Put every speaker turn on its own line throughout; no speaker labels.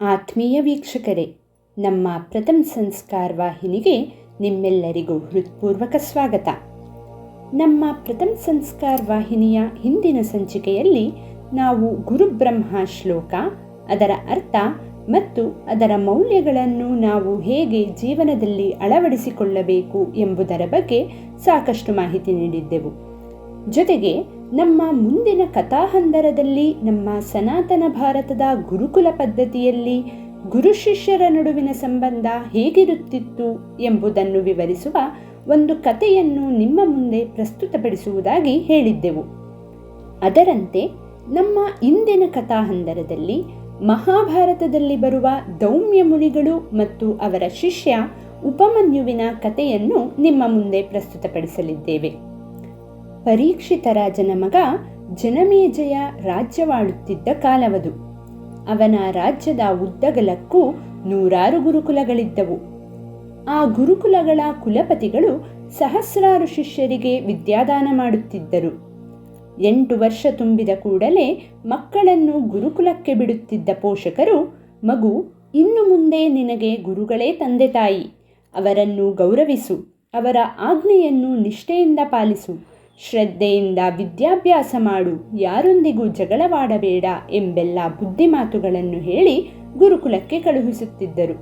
ಆತ್ಮೀಯ ವೀಕ್ಷಕರೇ, ನಮ್ಮ ಪ್ರಥಮ್ ಸಂಸ್ಕಾರ ವಾಹಿನಿಗೆ ನಿಮ್ಮೆಲ್ಲರಿಗೂ ಹೃತ್ಪೂರ್ವಕ ಸ್ವಾಗತ. ನಮ್ಮ ಪ್ರಥಮ್ ಸಂಸ್ಕಾರ ವಾಹಿನಿಯ ಹಿಂದಿನ ಸಂಚಿಕೆಯಲ್ಲಿ ನಾವು ಗುರುಬ್ರಹ್ಮ ಶ್ಲೋಕ, ಅದರ ಅರ್ಥ ಮತ್ತು ಅದರ ಮೌಲ್ಯಗಳನ್ನು ನಾವು ಹೇಗೆ ಜೀವನದಲ್ಲಿ ಅಳವಡಿಸಿಕೊಳ್ಳಬೇಕು ಎಂಬುದರ ಬಗ್ಗೆ ಸಾಕಷ್ಟು ಮಾಹಿತಿ ನೀಡಿದ್ದೆವು. ಜೊತೆಗೆ ನಮ್ಮ ಮುಂದಿನ ಕಥಾಹಂದರದಲ್ಲಿ ನಮ್ಮ ಸನಾತನ ಭಾರತದ ಗುರುಕುಲ ಪದ್ಧತಿಯಲ್ಲಿ ಗುರು ಶಿಷ್ಯರ ನಡುವಿನ ಸಂಬಂಧ ಹೇಗಿರುತ್ತಿತ್ತು ಎಂಬುದನ್ನು ವಿವರಿಸುವ ಒಂದು ಕಥೆಯನ್ನು ನಿಮ್ಮ ಮುಂದೆ ಪ್ರಸ್ತುತಪಡಿಸುವುದಾಗಿ ಹೇಳಿದ್ದೆವು. ಅದರಂತೆ ನಮ್ಮ ಇಂದಿನ ಕಥಾಹಂದರದಲ್ಲಿ ಮಹಾಭಾರತದಲ್ಲಿ ಬರುವ ದೌಮ್ಯ ಮುನಿಗಳು ಮತ್ತು ಅವರ ಶಿಷ್ಯ ಉಪಮನ್ಯುವಿನ ಕಥೆಯನ್ನು ನಿಮ್ಮ ಮುಂದೆ ಪ್ರಸ್ತುತಪಡಿಸಲಿದ್ದೇವೆ. ಪರೀಕ್ಷಿತ ರಾಜನ ಮಗ ಜನಮೇಜಯ ರಾಜ್ಯವಾಳುತ್ತಿದ್ದ ಕಾಲವದು. ಅವನ ರಾಜ್ಯದ ಉದ್ದಗಲಕ್ಕೂ 100 ಗುರುಕುಲಗಳಿದ್ದವು. ಆ ಗುರುಕುಲಗಳ ಕುಲಪತಿಗಳು ಸಹಸ್ರಾರು ಶಿಷ್ಯರಿಗೆ ವಿದ್ಯಾದಾನ ಮಾಡುತ್ತಿದ್ದರು. 8 ವರ್ಷ ತುಂಬಿದ ಕೂಡಲೇ ಮಕ್ಕಳನ್ನು ಗುರುಕುಲಕ್ಕೆ ಬಿಡುತ್ತಿದ್ದ ಪೋಷಕರು, ಮಗು, ಇನ್ನು ಮುಂದೆ ನಿನಗೆ ಗುರುಗಳೇ ತಂದೆ ತಾಯಿ, ಅವರನ್ನು ಗೌರವಿಸು, ಅವರ ಆಜ್ಞೆಯನ್ನು ನಿಷ್ಠೆಯಿಂದ ಪಾಲಿಸು, ಶ್ರದ್ಧೆಯಿಂದ ವಿದ್ಯಾಭ್ಯಾಸ ಮಾಡು, ಯಾರೊಂದಿಗೂ ಜಗಳವಾಡಬೇಡ ಎಂಬೆಲ್ಲ ಬುದ್ಧಿಮಾತುಗಳನ್ನು ಹೇಳಿ ಗುರುಕುಲಕ್ಕೆ ಕಳುಹಿಸುತ್ತಿದ್ದರು.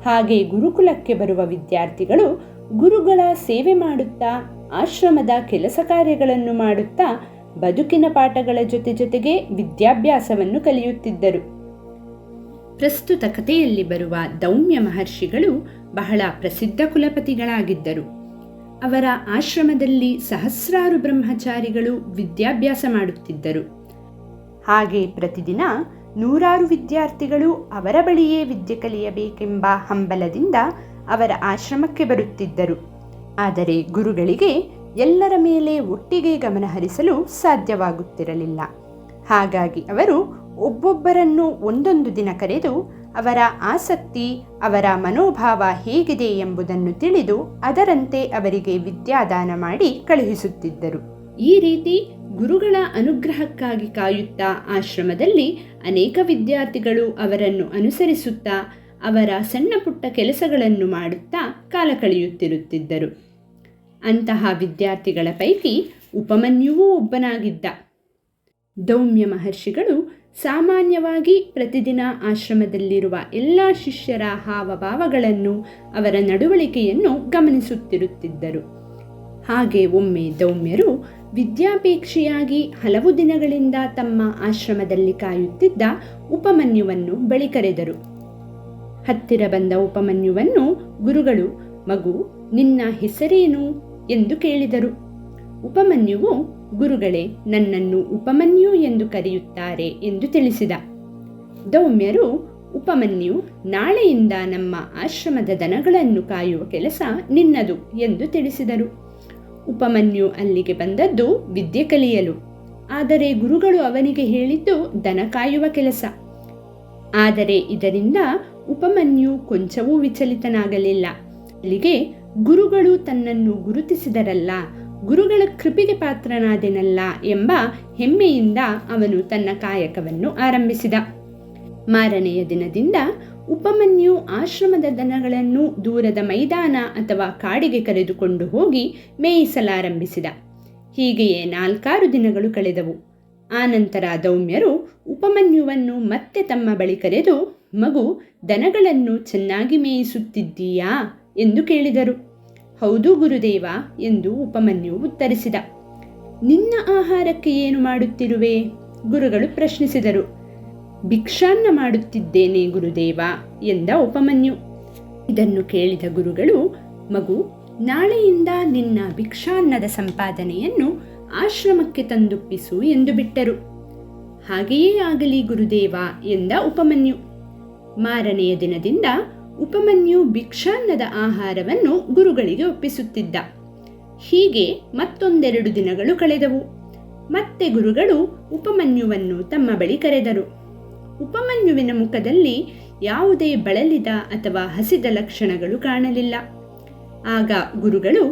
ಹಾಗೆ ಗುರುಕುಲಕ್ಕೆ ಬರುವ ವಿದ್ಯಾರ್ಥಿಗಳು ಗುರುಗಳ ಸೇವೆ ಮಾಡುತ್ತಾ, ಆಶ್ರಮದ ಕೆಲಸ ಕಾರ್ಯಗಳನ್ನು ಮಾಡುತ್ತಾ, ಬದುಕಿನ ಪಾಠಗಳ ಜೊತೆಗೆ ವಿದ್ಯಾಭ್ಯಾಸವನ್ನು ಕಲಿಯುತ್ತಿದ್ದರು. ಪ್ರಸ್ತುತ ಕಥೆಯಲ್ಲಿ ಬರುವ ದೌಮ್ಯ ಮಹರ್ಷಿಗಳು ಬಹಳ ಪ್ರಸಿದ್ಧ ಕುಲಪತಿಗಳಾಗಿದ್ದರು. ಅವರ ಆಶ್ರಮದಲ್ಲಿ ಸಹಸ್ರಾರು ಬ್ರಹ್ಮಚಾರಿಗಳು ವಿದ್ಯಾಭ್ಯಾಸ ಮಾಡುತ್ತಿದ್ದರು. ಹಾಗೆ ಪ್ರತಿದಿನ 100 ವಿದ್ಯಾರ್ಥಿಗಳು ಅವರ ಬಳಿಯೇ ವಿದ್ಯೆ ಕಲಿಯಬೇಕೆಂಬ ಹಂಬಲದಿಂದ ಅವರ ಆಶ್ರಮಕ್ಕೆ ಬರುತ್ತಿದ್ದರು. ಆದರೆ ಗುರುಗಳಿಗೆ ಎಲ್ಲರ ಮೇಲೆ ಒಟ್ಟಿಗೆ ಗಮನಹರಿಸಲು ಸಾಧ್ಯವಾಗುತ್ತಿರಲಿಲ್ಲ. ಹಾಗಾಗಿ ಅವರು ಒಬ್ಬೊಬ್ಬರನ್ನು ಒಂದೊಂದು ದಿನ ಕರೆದು ಅವರ ಆಸಕ್ತಿ, ಅವರ ಮನೋಭಾವ ಹೇಗಿದೆ ಎಂಬುದನ್ನು ತಿಳಿದು ಅದರಂತೆ ಅವರಿಗೆ ವಿದ್ಯಾದಾನ ಮಾಡಿ ಕಳುಹಿಸುತ್ತಿದ್ದರು. ಈ ರೀತಿ ಗುರುಗಳ ಅನುಗ್ರಹಕ್ಕಾಗಿ ಕಾಯುತ್ತಾ ಆಶ್ರಮದಲ್ಲಿ ಅನೇಕ ವಿದ್ಯಾರ್ಥಿಗಳು ಅವರನ್ನು ಅನುಸರಿಸುತ್ತಾ ಅವರ ಸಣ್ಣ ಪುಟ್ಟ ಕೆಲಸಗಳನ್ನು ಮಾಡುತ್ತಾ ಕಾಲ ಕಳೆಯುತ್ತಿರುತ್ತಿದ್ದರು. ಅಂತಹ ವಿದ್ಯಾರ್ಥಿಗಳ ಪೈಕಿ ಉಪಮನ್ಯುವೂ ಒಬ್ಬನಾಗಿದ್ದ. ದೌಮ್ಯ ಮಹರ್ಷಿಗಳು ಸಾಮಾನ್ಯವಾಗಿ ಪ್ರತಿದಿನ ಆಶ್ರಮದಲ್ಲಿರುವ ಎಲ್ಲ ಶಿಷ್ಯರ ಹಾವಭಾವಗಳನ್ನು, ಅವರ ನಡವಳಿಕೆಯನ್ನು ಗಮನಿಸುತ್ತಿರುತ್ತಿದ್ದರು. ಹಾಗೆ ಒಮ್ಮೆ ದೌಮ್ಯರು ವಿದ್ಯಾಪೇಕ್ಷೆಯಾಗಿ ಹಲವು ದಿನಗಳಿಂದ ತಮ್ಮ ಆಶ್ರಮದಲ್ಲಿ ಕಾಯುತ್ತಿದ್ದ ಉಪಮನ್ಯುವನ್ನು ಬಳಿ ಕರೆದರು. ಹತ್ತಿರ ಬಂದ ಉಪಮನ್ಯುವನ್ನು ಗುರುಗಳು, ಮಗು, ನಿನ್ನ ಹೆಸರೇನು ಎಂದು ಕೇಳಿದರು. ಉಪಮನ್ಯುವು, ಗುರುಗಳೇ, ನನ್ನನ್ನು ಉಪಮನ್ಯು ಎಂದು ಕರೆಯುತ್ತಾರೆ ಎಂದು ತಿಳಿಸಿದ. ದೌಮ್ಯರು, ಉಪಮನ್ಯು, ನಾಳೆಯಿಂದ ನಮ್ಮ ಆಶ್ರಮದ ದನಗಳನ್ನು ಕಾಯುವ ಕೆಲಸ ನಿನ್ನದು ಎಂದು ತಿಳಿಸಿದರು. ಉಪಮನ್ಯು ಅಲ್ಲಿಗೆ ಬಂದದ್ದು ವಿದ್ಯೆ ಕಲಿಯಲು. ಆದರೆ ಗುರುಗಳು ಅವನಿಗೆ ಹೇಳಿದ್ದು ದನ ಕಾಯುವ ಕೆಲಸ. ಆದರೆ ಇದರಿಂದ ಉಪಮನ್ಯು ಕೊಂಚವೂ ವಿಚಲಿತನಾಗಲಿಲ್ಲ. ಅಲ್ಲಿಗೆ ಗುರುಗಳು ತನ್ನನ್ನು ಗುರುತಿಸಿದರಲ್ಲ, ಗುರುಗಳ ಕೃಪೆಗೆ ಪಾತ್ರನಾದೆನಲ್ಲ ಎಂಬ ಹೆಮ್ಮೆಯಿಂದ ಅವನು ತನ್ನ ಕಾಯಕವನ್ನು ಆರಂಭಿಸಿದ. ಮಾರನೆಯ ದಿನದಿಂದ ಉಪಮನ್ಯು ಆಶ್ರಮದ ದನಗಳನ್ನು ದೂರದ ಮೈದಾನ ಅಥವಾ ಕಾಡಿಗೆ ಕರೆದುಕೊಂಡು ಹೋಗಿ ಮೇಯಿಸಲಾರಂಭಿಸಿದ. ಹೀಗೆಯೇ 4 ದಿನಗಳು ಕಳೆದವು. ಆನಂತರ ದೌಮ್ಯರು ಉಪಮನ್ಯುವನ್ನು ಮತ್ತೆ ತಮ್ಮ ಬಳಿ ಕರೆದು, ಮಗು, ದನಗಳನ್ನು ಚೆನ್ನಾಗಿ ಮೇಯಿಸುತ್ತಿದ್ದೀಯಾ ಎಂದು ಕೇಳಿದರು. ಹೌದು ಗುರುದೇವ ಎಂದು ಉಪಮನ್ಯು ಉತ್ತರಿಸಿದ. ನಿನ್ನ ಆಹಾರಕ್ಕೆ ಏನು ಮಾಡುತ್ತಿರುವೆ? ಗುರುಗಳು ಪ್ರಶ್ನಿಸಿದರು. ಭಿಕ್ಷಾನ್ನ ಮಾಡುತ್ತಿದ್ದೇನೆ ಗುರುದೇವ ಎಂದ ಉಪಮನ್ಯು. ಇದನ್ನು ಕೇಳಿದ ಗುರುಗಳು, ಮಗು, ನಾಳೆಯಿಂದ ನಿನ್ನ ಭಿಕ್ಷಾನ್ನದ ಸಂಪಾದನೆಯನ್ನು ಆಶ್ರಮಕ್ಕೆ ತಂದೊಪ್ಪಿಸು ಎಂದು ಬಿಟ್ಟರು. ಹಾಗೆಯೇ ಆಗಲಿ ಗುರುದೇವ ಎಂದ ಉಪಮನ್ಯು. ಮಾರನೆಯ ದಿನದಿಂದ ಉಪಮನ್ಯು ಭಿಕ್ಷಾನ್ನದ ಆಹಾರವನ್ನು ಗುರುಗಳಿಗೆ ಒಪ್ಪಿಸುತ್ತಿದ್ದ. ಹೀಗೆ ಮತ್ತೊಂದೆರಡು ದಿನಗಳು ಕಳೆದವು. ಮತ್ತೆ ಗುರುಗಳು ಉಪಮನ್ಯುವನ್ನು ತಮ್ಮ ಬಳಿ ಕರೆದರು. ಉಪಮನ್ಯುವಿನ ಮುಖದಲ್ಲಿ ಯಾವುದೇ ಬಳಲಿದ ಅಥವಾ ಹಸಿದ ಲಕ್ಷಣಗಳು ಕಾಣಲಿಲ್ಲ. ಆಗ ಗುರುಗಳು,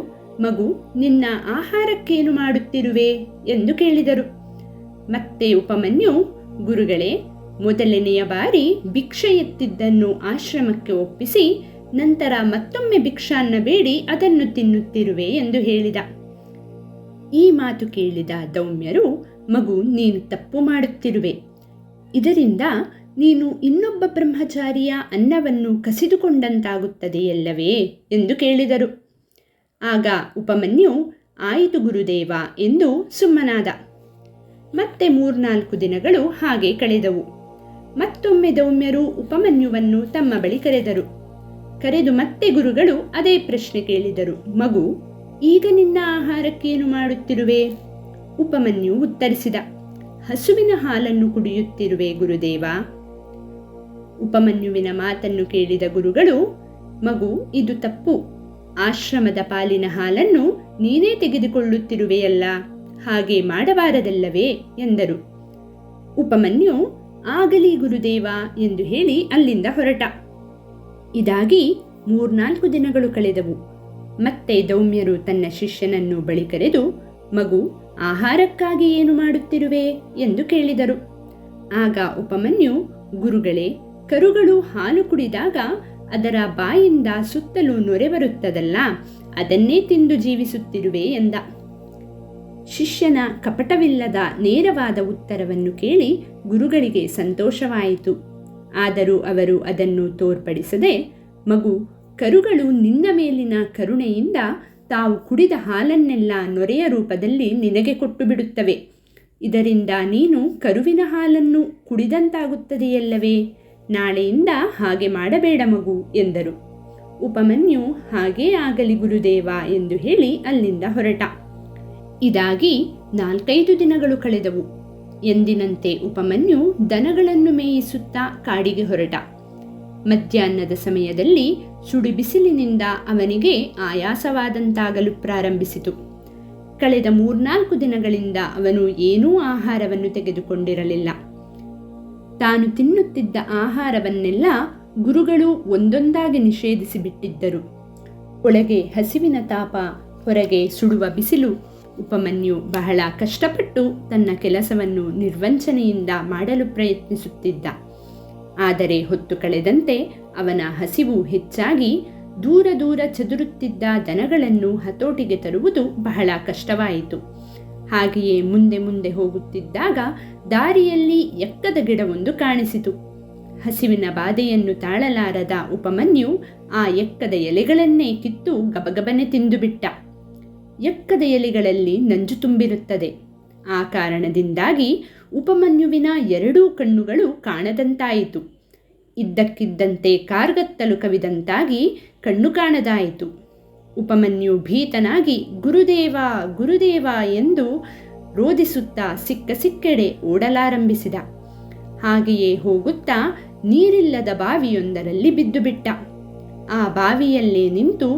ಮಗು, ನಿನ್ನ ಆಹಾರಕ್ಕೇನು ಮಾಡುತ್ತಿರುವೆ ಎಂದು ಕೇಳಿದರು. ಮತ್ತೆ ಉಪಮನ್ಯು, ಗುರುಗಳೇ, ಮೊದಲನೆಯ ಬಾರಿ ಭಿಕ್ಷೆ ಎತ್ತಿದ್ದನ್ನು ಆಶ್ರಮಕ್ಕೆ ಒಪ್ಪಿಸಿ ನಂತರ ಮತ್ತೊಮ್ಮೆ ಭಿಕ್ಷಾನ್ನ ಬೇಡಿ ಅದನ್ನು ತಿನ್ನುತ್ತಿರುವೆ ಎಂದು ಹೇಳಿದ. ಈ ಮಾತು ಕೇಳಿದ ದೌಮ್ಯರು, ಮಗು, ನೀನು ತಪ್ಪು ಮಾಡುತ್ತಿರುವೆ. ಇದರಿಂದ ನೀನು ಇನ್ನೊಬ್ಬ ಬ್ರಹ್ಮಚಾರಿಯ ಅನ್ನವನ್ನು ಕಸಿದುಕೊಂಡಂತಾಗುತ್ತದೆಯಲ್ಲವೇ ಎಂದು ಕೇಳಿದರು. ಆಗ ಉಪಮನ್ಯು, ಆಯಿತು ಗುರುದೇವ ಎಂದು ಸುಮ್ಮನಾದ. ಮತ್ತೆ 3-4 ದಿನಗಳು ಹಾಗೆ ಕಳೆದವು. ಮತ್ತೊಮ್ಮೆ ದೌಮ್ಯರು ಉಪಮನ್ಯುವನ್ನು ತಮ್ಮ ಬಳಿ ಕರೆದು ಮತ್ತೆ ಗುರುಗಳು ಅದೇ ಪ್ರಶ್ನೆ ಕೇಳಿದರು. ಮಗು, ಈಗ ನಿನ್ನ ಆಹಾರಕ್ಕೇನು ಮಾಡುತ್ತಿರುವೆ? ಉಪಮನ್ಯು ಉತ್ತರಿಸಿದ, ಹಸುವಿನ ಹಾಲನ್ನು ಕುಡಿಯುತ್ತಿರುವೆ ಗುರುದೇವ. ಉಪಮನ್ಯುವಿನ ಮಾತನ್ನು ಕೇಳಿದ ಗುರುಗಳು, ಮಗು, ಇದು ತಪ್ಪು. ಆಶ್ರಮದ ಪಾಲಿನ ಹಾಲನ್ನು ನೀನೇ ತೆಗೆದುಕೊಳ್ಳುತ್ತಿರುವೆಯಲ್ಲ, ಹಾಗೆ ಮಾಡಬಾರದಲ್ಲವೇ ಎಂದರು. ಉಪಮನ್ಯು, ಆಗಲಿ ಗುರುದೇವ ಎಂದು ಹೇಳಿ ಅಲ್ಲಿಂದ ಹೊರಟ. ಇದಾಗಿ 3-4 ದಿನಗಳು ಕಳೆದವು. ಮತ್ತೆ ದೌಮ್ಯರು ತನ್ನ ಶಿಷ್ಯನನ್ನು ಬಳಿ ಕರೆದು, ಮಗು, ಆಹಾರಕ್ಕಾಗಿ ಏನು ಮಾಡುತ್ತಿರುವೆ ಎಂದು ಕೇಳಿದರು. ಆಗ ಉಪಮನ್ಯು, ಗುರುಗಳೇ, ಕರುಗಳು ಹಾಲು ಕುಡಿದಾಗ ಅದರ ಬಾಯಿಂದ ಸುತ್ತಲೂ ನೊರೆ ಬರುತ್ತದಲ್ಲ, ಅದನ್ನೇ ತಿಂದು ಜೀವಿಸುತ್ತಿರುವೆ ಎಂದ. ಶಿಷ್ಯನ ಕಪಟವಿಲ್ಲದ ನೇರವಾದ ಉತ್ತರವನ್ನು ಕೇಳಿ ಗುರುಗಳಿಗೆ ಸಂತೋಷವಾಯಿತು. ಆದರೂ ಅವರು ಅದನ್ನು ತೋರ್ಪಡಿಸದೆ, ಮಗು, ಕರುಗಳು ನಿನ್ನ ಮೇಲಿನ ಕರುಣೆಯಿಂದ ತಾವು ಕುಡಿದ ಹಾಲನ್ನೆಲ್ಲ ನೊರೆಯ ರೂಪದಲ್ಲಿ ನಿನಗೆ ಕೊಟ್ಟು ಬಿಡುತ್ತವೆ. ಇದರಿಂದ ನೀನು ಕರುವಿನ ಹಾಲನ್ನು ಕುಡಿದಂತಾಗುತ್ತದೆಯಲ್ಲವೇ? ನಾಳೆಯಿಂದ ಹಾಗೆ ಮಾಡಬೇಡ ಮಗು ಎಂದರು. ಉಪಮನ್ಯು, ಹಾಗೇ ಆಗಲಿ ಗುರುದೇವ ಎಂದು ಹೇಳಿ ಅಲ್ಲಿಂದ ಹೊರಟ. ಇದಾಗಿ 4-5 ದಿನಗಳು ಕಳೆದವು. ಎಂದಿನಂತೆ ಉಪಮನ್ಯು ದನಗಳನ್ನು ಮೇಯಿಸುತ್ತಾ ಕಾಡಿಗೆ ಹೊರಟ. ಮಧ್ಯಾಹ್ನದ ಸಮಯದಲ್ಲಿ ಸುಡಿ ಬಿಸಿಲಿನಿಂದ ಅವನಿಗೆ ಆಯಾಸವಾದಂತಾಗಲು ಪ್ರಾರಂಭಿಸಿತು. ಕಳೆದ 3-4 ದಿನಗಳಿಂದ ಅವನು ಏನೂ ಆಹಾರವನ್ನು ತೆಗೆದುಕೊಂಡಿರಲಿಲ್ಲ. ತಾನು ತಿನ್ನುತ್ತಿದ್ದ ಆಹಾರವನ್ನೆಲ್ಲ ಗುರುಗಳು ಒಂದೊಂದಾಗಿ ನಿಷೇಧಿಸಿ ಬಿಟ್ಟಿದ್ದರು. ಒಳಗೆ ಹಸಿವಿನ ತಾಪ, ಹೊರಗೆ ಸುಡುವ ಬಿಸಿಲು. ಉಪಮನ್ಯು ಬಹಳ ಕಷ್ಟಪಟ್ಟು ತನ್ನ ಕೆಲಸವನ್ನು ನಿರ್ವಂಚನೆಯಿಂದ ಮಾಡಲು ಪ್ರಯತ್ನಿಸುತ್ತಿದ್ದ. ಆದರೆ ಹೊತ್ತು ಕಳೆದಂತೆ ಅವನ ಹಸಿವು ಹೆಚ್ಚಾಗಿ ದೂರ ದೂರ ಚದುರುತ್ತಿದ್ದ ದನಗಳನ್ನು ಹತೋಟಿಗೆ ತರುವುದು ಬಹಳ ಕಷ್ಟವಾಯಿತು. ಹಾಗೆಯೇ ಮುಂದೆ ಮುಂದೆ ಹೋಗುತ್ತಿದ್ದಾಗ ದಾರಿಯಲ್ಲಿ ಎಕ್ಕದ ಗಿಡವೊಂದು ಕಾಣಿಸಿತು. ಹಸಿವಿನ ಬಾಧೆಯನ್ನು ತಾಳಲಾರದ ಉಪಮನ್ಯು ಆ ಎಕ್ಕದ ಎಲೆಗಳನ್ನೇ ಕಿತ್ತು ಗಬಗಬನೆ ತಿಂದುಬಿಟ್ಟ. ಎಕ್ಕದ ಎಲೆಗಳಲ್ಲಿ ನಂಜು ತುಂಬಿರುತ್ತದೆ. ಆ ಕಾರಣದಿಂದಾಗಿ ಉಪಮನ್ಯುವಿನ 2 ಕಣ್ಣುಗಳು ಕಾಣದಂತಾಯಿತು. ಇದ್ದಕ್ಕಿದ್ದಂತೆ ಕಾರ್ಗತ್ತಲು ಕವಿದಂತಾಗಿ ಕಣ್ಣು ಕಾಣದಾಯಿತು. ಉಪಮನ್ಯು ಭೀತನಾಗಿ ಗುರುದೇವ ಗುರುದೇವ ಎಂದು ರೋಧಿಸುತ್ತಾ ಸಿಕ್ಕೆಡೆ ಓಡಲಾರಂಭಿಸಿದ. ಹಾಗೆಯೇ ಹೋಗುತ್ತಾ ನೀರಿಲ್ಲದ ಬಾವಿಯೊಂದರಲ್ಲಿ ಬಿದ್ದುಬಿಟ್ಟ. ಆ ಬಾವಿಯಲ್ಲೇ ನಿಂತು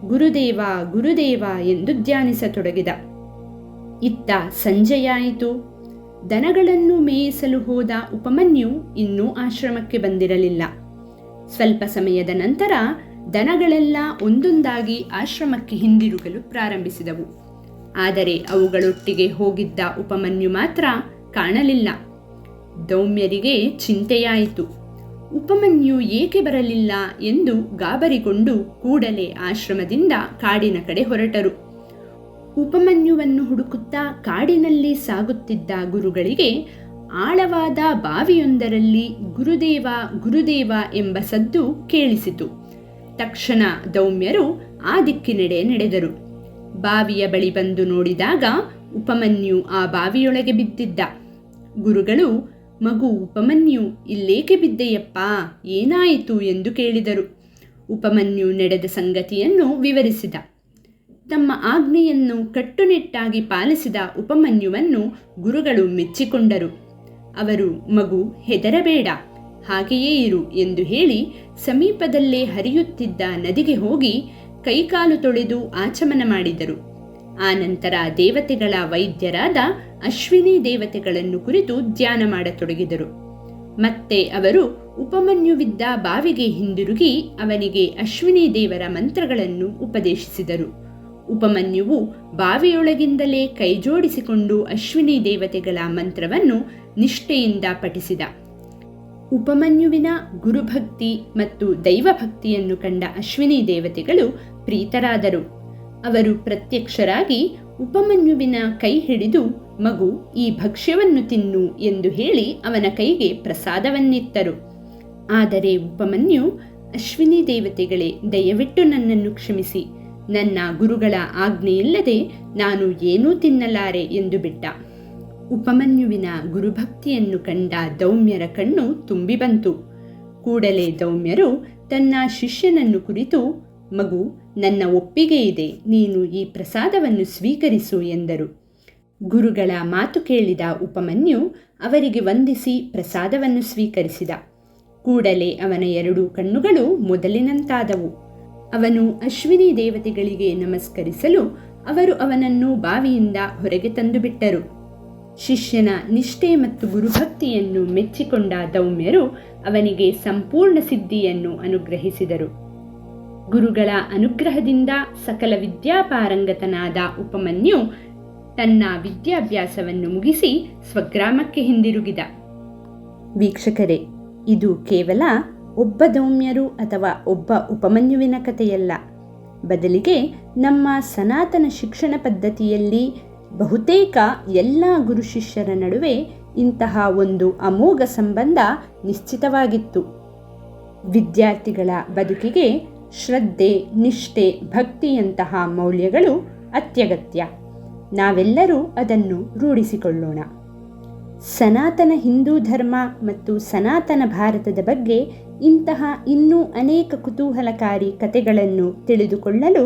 ಗುರುದೇವ ಗುರುದೇವ ಎಂದು ಧ್ಯಾನಿಸತೊಡಗಿದ. ಇತ್ತ ಸಂಜೆಯಾಯಿತು. ದನಗಳನ್ನು ಮೇಯಿಸಲು ಹೋದ ಉಪಮನ್ಯು ಇನ್ನೂ ಆಶ್ರಮಕ್ಕೆ ಬಂದಿರಲಿಲ್ಲ. ಸ್ವಲ್ಪ ಸಮಯದ ನಂತರ ದನಗಳೆಲ್ಲ ಒಂದೊಂದಾಗಿ ಆಶ್ರಮಕ್ಕೆ ಹಿಂದಿರುಗಲು ಪ್ರಾರಂಭಿಸಿದವು. ಆದರೆ ಅವುಗಳೊಟ್ಟಿಗೆ ಹೋಗಿದ್ದ ಉಪಮನ್ಯು ಮಾತ್ರ ಕಾಣಲಿಲ್ಲ. ದೌಮ್ಯರಿಗೆ ಚಿಂತೆಯಾಯಿತು. ಉಪಮನ್ಯು ಏಕೆ ಬರಲಿಲ್ಲ ಎಂದು ಗಾಬರಿಗೊಂಡು ಕೂಡಲೇ ಆಶ್ರಮದಿಂದ ಕಾಡಿನ ಕಡೆ ಹೊರಟರು. ಉಪಮನ್ಯುವನ್ನು ಹುಡುಕುತ್ತಾ ಕಾಡಿನಲ್ಲಿ ಸಾಗುತ್ತಿದ್ದ ಗುರುಗಳಿಗೆ ಆಳವಾದ ಬಾವಿಯೊಂದರಲ್ಲಿ ಗುರುದೇವ ಗುರುದೇವ ಎಂಬ ಸದ್ದು ಕೇಳಿಸಿತು. ತಕ್ಷಣ ದೌಮ್ಯರು ಆ ದಿಕ್ಕಿನೆಡೆ ನಡೆದರು. ಬಾವಿಯ ಬಳಿ ಬಂದು ನೋಡಿದಾಗ ಉಪಮನ್ಯು ಆ ಬಾವಿಯೊಳಗೆ ಬಿದ್ದಿದ್ದ. ಗುರುಗಳು, ಮಗು ಉಪಮನ್ಯು, ಇಲ್ಲೇಕೆ ಬಿದ್ದೆಯಪ್ಪ, ಏನಾಯಿತು ಎಂದು ಕೇಳಿದರು. ಉಪಮನ್ಯು ನಡೆದ ಸಂಗತಿಯನ್ನು ವಿವರಿಸಿದ. ತಮ್ಮ ಆಜ್ಞೆಯನ್ನು ಕಟ್ಟುನಿಟ್ಟಾಗಿ ಪಾಲಿಸಿದ ಉಪಮನ್ಯುವನ್ನು ಗುರುಗಳು ಮೆಚ್ಚಿಕೊಂಡರು. ಅವರು, ಮಗು ಹೆದರಬೇಡ, ಹಾಗೆಯೇ ಇರು ಎಂದು ಹೇಳಿ ಸಮೀಪದಲ್ಲೇ ಹರಿಯುತ್ತಿದ್ದ ನದಿಗೆ ಹೋಗಿ ಕೈಕಾಲು ತೊಳೆದು ಆಚಮನ ಮಾಡಿದರು. ಆನಂತರ ದೇವತೆಗಳ ವೈದ್ಯರಾದ ಅಶ್ವಿನಿ ದೇವತೆಗಳನ್ನು ಕುರಿತು ಧ್ಯಾನ ಮಾಡತೊಡಗಿದರು. ಮತ್ತೆ ಅವರು ಉಪಮನ್ಯುವಿದ್ದ ಬಾವಿಗೆ ಹಿಂದಿರುಗಿ ಅವನಿಗೆ ಅಶ್ವಿನಿ ದೇವರ ಮಂತ್ರಗಳನ್ನು ಉಪದೇಶಿಸಿದರು. ಉಪಮನ್ಯುವು ಬಾವಿಯೊಳಗಿಂದಲೇ ಕೈಜೋಡಿಸಿಕೊಂಡು ಅಶ್ವಿನಿ ದೇವತೆಗಳ ಮಂತ್ರವನ್ನು ನಿಷ್ಠೆಯಿಂದ ಪಠಿಸಿದ. ಉಪಮನ್ಯುವಿನ ಗುರುಭಕ್ತಿ ಮತ್ತು ದೈವಭಕ್ತಿಯನ್ನು ಕಂಡ ಅಶ್ವಿನಿ ದೇವತೆಗಳು ಪ್ರೀತರಾದರು. ಅವರು ಪ್ರತ್ಯಕ್ಷರಾಗಿ ಉಪಮನ್ಯುವಿನ ಕೈ ಹಿಡಿದು, ಮಗು, ಈ ಭಕ್ಷ್ಯವನ್ನು ತಿನ್ನು ಎಂದು ಹೇಳಿ ಅವನ ಕೈಗೆ ಪ್ರಸಾದವನ್ನಿತ್ತರು. ಆದರೆ ಉಪಮನ್ಯು, ಅಶ್ವಿನಿ ದೇವತೆಗಳೇ, ದಯವಿಟ್ಟು ನನ್ನನ್ನು ಕ್ಷಮಿಸಿ, ನನ್ನ ಗುರುಗಳ ಆಜ್ಞೆಯಿಲ್ಲದೆ ನಾನು ಏನೂ ತಿನ್ನಲಾರೆ ಎಂದು ಬಿಟ್ಟ. ಉಪಮನ್ಯುವಿನ ಗುರುಭಕ್ತಿಯನ್ನು ಕಂಡ ದೌಮ್ಯರ ಕಣ್ಣು ತುಂಬಿ ಬಂತು. ಕೂಡಲೇ ದೌಮ್ಯರು ತನ್ನ ಶಿಷ್ಯನನ್ನು ಕುರಿತು, ಮಗು, ನನ್ನ ಒಪ್ಪಿಗೆ ಇದೆ, ನೀನು ಈ ಪ್ರಸಾದವನ್ನು ಸ್ವೀಕರಿಸು ಎಂದರು. ಗುರುಗಳ ಮಾತು ಕೇಳಿದ ಉಪಮನ್ಯು ಅವರಿಗೆ ವಂದಿಸಿ ಪ್ರಸಾದವನ್ನು ಸ್ವೀಕರಿಸಿದ. ಕೂಡಲೇ ಅವನ 2 ಕಣ್ಣುಗಳು ಮೊದಲಿನಂತಾದವು. ಅವನು ಅಶ್ವಿನಿ ದೇವತೆಗಳಿಗೆ ನಮಸ್ಕರಿಸಲು ಅವರು ಅವನನ್ನು ಬಾವಿಯಿಂದ ಹೊರಗೆ ತಂದುಬಿಟ್ಟರು. ಶಿಷ್ಯನ ನಿಷ್ಠೆ ಮತ್ತು ಗುರುಭಕ್ತಿಯನ್ನು ಮೆಚ್ಚಿಕೊಂಡ ದೌಮ್ಯರು ಅವನಿಗೆ ಸಂಪೂರ್ಣ ಸಿದ್ಧಿಯನ್ನು ಅನುಗ್ರಹಿಸಿದರು. ಗುರುಗಳ ಅನುಗ್ರಹದಿಂದ ಸಕಲ ವಿದ್ಯಾಪಾರಂಗತನಾದ ಉಪಮನ್ಯು ತನ್ನ ವಿದ್ಯಾಭ್ಯಾಸವನ್ನು ಮುಗಿಸಿ ಸ್ವಗ್ರಾಮಕ್ಕೆ ಹಿಂದಿರುಗಿದ. ವೀಕ್ಷಕರೇ, ಇದು ಕೇವಲ ಒಬ್ಬ ದೌಮ್ಯರು ಅಥವಾ ಒಬ್ಬ ಉಪಮನ್ಯುವಿನ ಕಥೆಯಲ್ಲ. ಬದಲಿಗೆ ನಮ್ಮ ಸನಾತನ ಶಿಕ್ಷಣ ಪದ್ಧತಿಯಲ್ಲಿ ಬಹುತೇಕ ಎಲ್ಲ ಗುರು ಶಿಷ್ಯರ ನಡುವೆ ಇಂತಹ ಒಂದು ಅಮೋಘ ಸಂಬಂಧ ನಿಶ್ಚಿತವಾಗಿತ್ತು. ವಿದ್ಯಾರ್ಥಿಗಳ ಬದುಕಿಗೆ ಶ್ರದ್ಧೆ, ನಿಷ್ಠೆ, ಭಕ್ತಿಯಂತಹ ಮೌಲ್ಯಗಳು ಅತ್ಯಗತ್ಯ. ನಾವೆಲ್ಲರೂ ಅದನ್ನು ರೂಢಿಸಿಕೊಳ್ಳೋಣ. ಸನಾತನ ಹಿಂದೂ ಧರ್ಮ ಮತ್ತು ಸನಾತನ ಭಾರತದ ಬಗ್ಗೆ ಇಂತಹ ಇನ್ನೂ ಅನೇಕ ಕುತೂಹಲಕಾರಿ ಕಥೆಗಳನ್ನು ತಿಳಿದುಕೊಳ್ಳಲು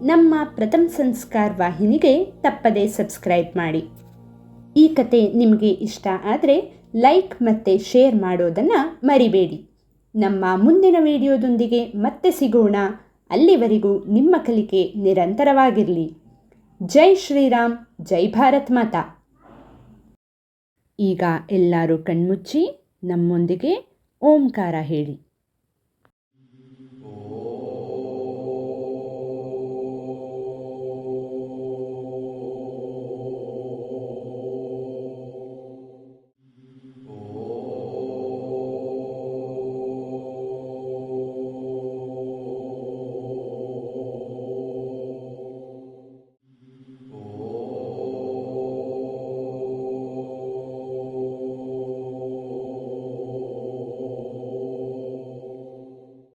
ನಮ್ಮ ಪ್ರಥಮ್ ಸಂಸ್ಕಾರ್ ವಾಹಿನಿಗೆ ತಪ್ಪದೇ ಸಬ್ಸ್ಕ್ರೈಬ್ ಮಾಡಿ. ಈ ಕತೆ ನಿಮಗೆ ಇಷ್ಟ ಆದರೆ ಲೈಕ್ ಮತ್ತು ಶೇರ್ ಮಾಡೋದನ್ನು ಮರಿಬೇಡಿ. ನಮ್ಮ ಮುಂದಿನ ವಿಡಿಯೋದೊಂದಿಗೆ ಮತ್ತೆ ಸಿಗೋಣ. ಅಲ್ಲಿವರೆಗೂ ನಿಮ್ಮ ಕಲಿಕೆ ನಿರಂತರವಾಗಿರಲಿ. ಜೈ ಶ್ರೀರಾಮ್, ಜೈ ಭಾರತ್ ಮಾತಾ. ಈಗ ಎಲ್ಲರೂ ಕಣ್ಮುಚ್ಚಿ ನಮ್ಮೊಂದಿಗೆ ಓಂಕಾರ ಹೇಳಿ.